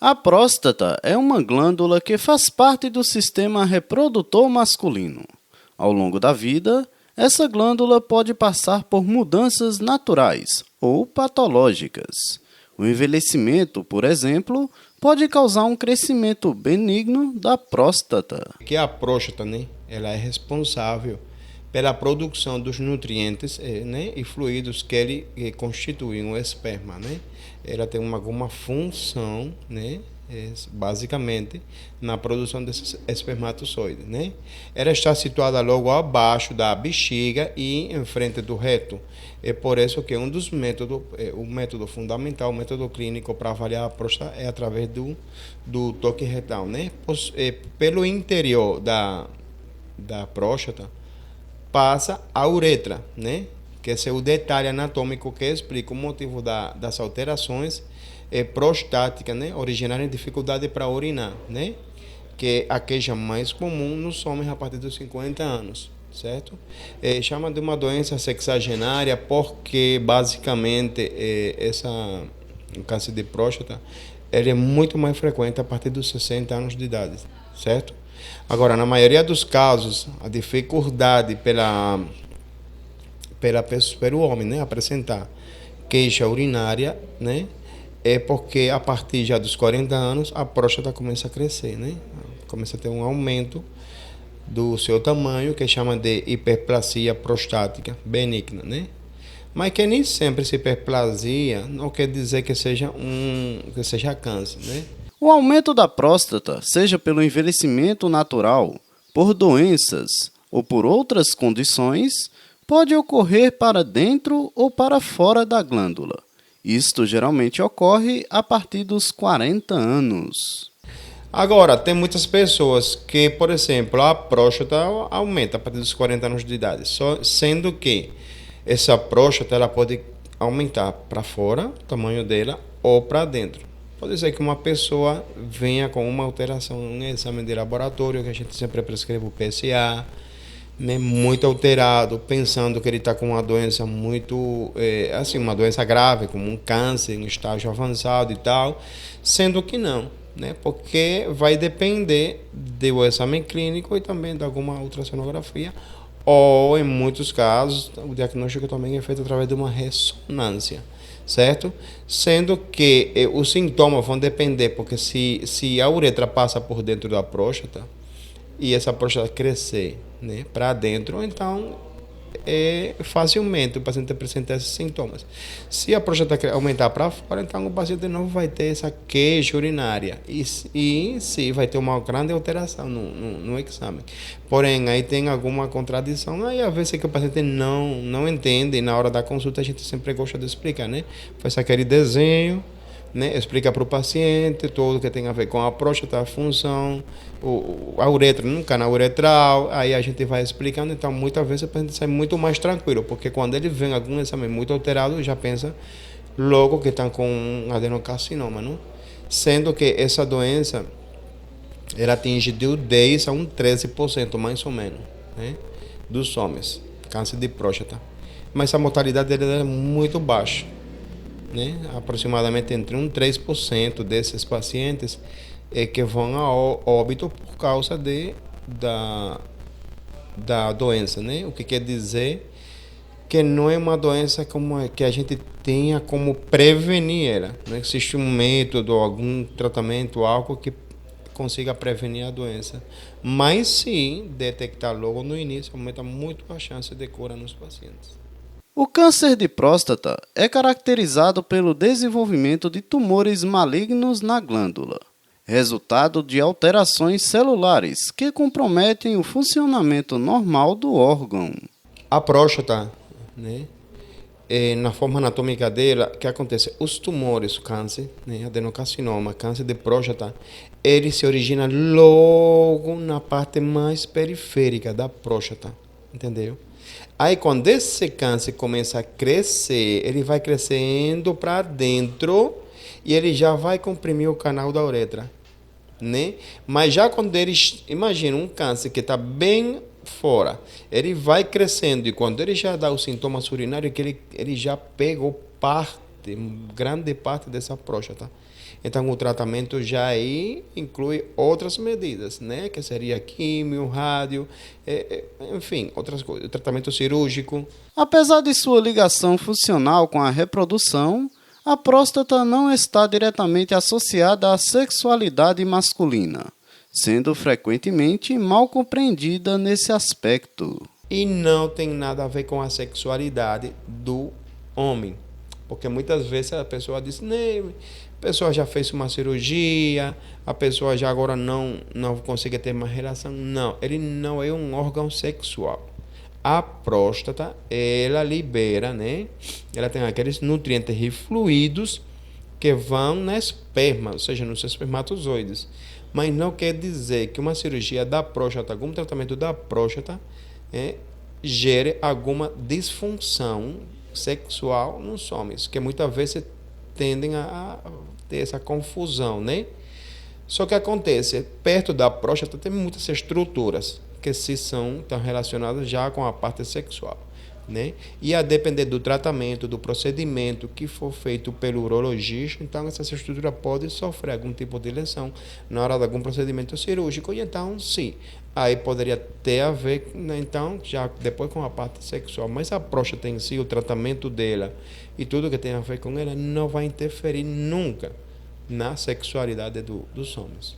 A próstata é uma glândula que faz parte do sistema reprodutor masculino. Ao longo da vida, essa glândula pode passar por mudanças naturais ou patológicas. O envelhecimento, por exemplo, pode causar um crescimento benigno da próstata. Que a próstata, né, ela é responsável pela produção dos nutrientes, né, e fluidos que ele constituem o esperma, né? Ela tem alguma função, né, basicamente na produção desses espermatozoides, né? Ela está situada logo abaixo da bexiga e em frente do reto. É por isso que um dos métodos, o método fundamental, o método clínico para avaliar a próstata é através do toque retal, né? Pelo interior da próstata passa a uretra, né? Que esse é o detalhe anatômico que explica o motivo das alterações prostáticas, né? Originarem dificuldade para urinar, né? Que é a queixa mais comum nos homens a partir dos 50 anos, certo? Chama de uma doença sexagenária porque, basicamente, o câncer de próstata ele é muito mais frequente a partir dos 60 anos de idade, certo? Agora, na maioria dos casos, a dificuldade pelo homem, né, apresentar queixa urinária, né, é porque a partir já dos 40 anos a próstata começa a crescer, né? Começa a ter um aumento do seu tamanho, que chama de hiperplasia prostática benigna, né? Mas que nem sempre essa hiperplasia não quer dizer que seja câncer, né? O aumento da próstata, seja pelo envelhecimento natural, por doenças ou por outras condições, pode ocorrer para dentro ou para fora da glândula. Isto geralmente ocorre a partir dos 40 anos. Agora, tem muitas pessoas que, por exemplo, a próstata aumenta a partir dos 40 anos de idade, sendo que essa próstata ela pode aumentar para fora, o tamanho dela, ou para dentro. Pode ser que uma pessoa venha com uma alteração no exame de laboratório, que a gente sempre prescreve o PSA, né, muito alterado, pensando que ele está com uma doença muito, uma doença grave, como um câncer em estágio avançado e tal, sendo que não, né, porque vai depender do exame clínico e também de alguma ultrassonografia, ou em muitos casos, o diagnóstico também é feito através de uma ressonância, certo? Sendo que os sintomas vão depender, porque se a uretra passa por dentro da próstata, e essa próstata crescer, né, para dentro, então facilmente o paciente apresenta esses sintomas. Se a próstata aumentar para fora, então o paciente de novo vai ter essa queixa urinária e sim, vai ter uma grande alteração no exame. Porém, aí tem alguma contradição, aí às vezes que o paciente não entende, e na hora da consulta a gente sempre gosta de explicar, né? Faz aquele desenho, né? Explica para o paciente tudo que tem a ver com a próstata, a função, a uretra, no canal uretral, aí a gente vai explicando, então muitas vezes o paciente sai muito mais tranquilo, porque quando ele vem algum exame muito alterado, já pensa logo que está com um adenocarcinoma, não? Sendo que essa doença ela atinge de 10 a 13% mais ou menos, né, dos homens, câncer de próstata, mas a mortalidade dele é muito baixa, né? Aproximadamente entre 3% desses pacientes que vão a óbito por causa da doença, né? O que quer dizer que não é uma doença como que a gente tenha como prevenir ela. Não existe um método, algum tratamento, algo que consiga prevenir a doença. Mas sim, detectar logo no início aumenta muito a chance de cura nos pacientes. O câncer de próstata é caracterizado pelo desenvolvimento de tumores malignos na glândula, resultado de alterações celulares que comprometem o funcionamento normal do órgão. A próstata, né, na forma anatômica dela, o que acontece? Os tumores, o câncer, né, adenocarcinoma, câncer de próstata, ele se origina logo na parte mais periférica da próstata, entendeu? Aí, quando esse câncer começa a crescer, ele vai crescendo para dentro e ele já vai comprimir o canal da uretra, né? Mas já quando eles, imagina um câncer que está bem fora, ele vai crescendo e quando ele já dá os sintomas urinários, que ele já pegou grande parte dessa próstata. Então, o tratamento já aí inclui outras medidas, né? Que seria químio, rádio, enfim, outras coisas. Tratamento cirúrgico. Apesar de sua ligação funcional com a reprodução, a próstata não está diretamente associada à sexualidade masculina, sendo frequentemente mal compreendida nesse aspecto. E não tem nada a ver com a sexualidade do homem. Porque muitas vezes a pessoa diz, né, a pessoa já fez uma cirurgia, a pessoa já agora não consegue ter mais relação. Não, ele não é um órgão sexual. A próstata, ela libera, né? Ela tem aqueles nutrientes e fluidos que vão na esperma, ou seja, nos espermatozoides. Mas não quer dizer que uma cirurgia da próstata, algum tratamento da próstata, gere alguma disfunção sexual nos homens, que muitas vezes tendem a ter essa confusão, né? Só que acontece, perto da próstata tem muitas estruturas que estão relacionadas já com a parte sexual, né? E a depender do tratamento, do procedimento que for feito pelo urologista, então essa estrutura pode sofrer algum tipo de lesão na hora de algum procedimento cirúrgico, e então sim, aí poderia ter a ver, né, então, já depois com a parte sexual, mas a próstata em si, o tratamento dela e tudo que tem a ver com ela não vai interferir nunca na sexualidade dos homens.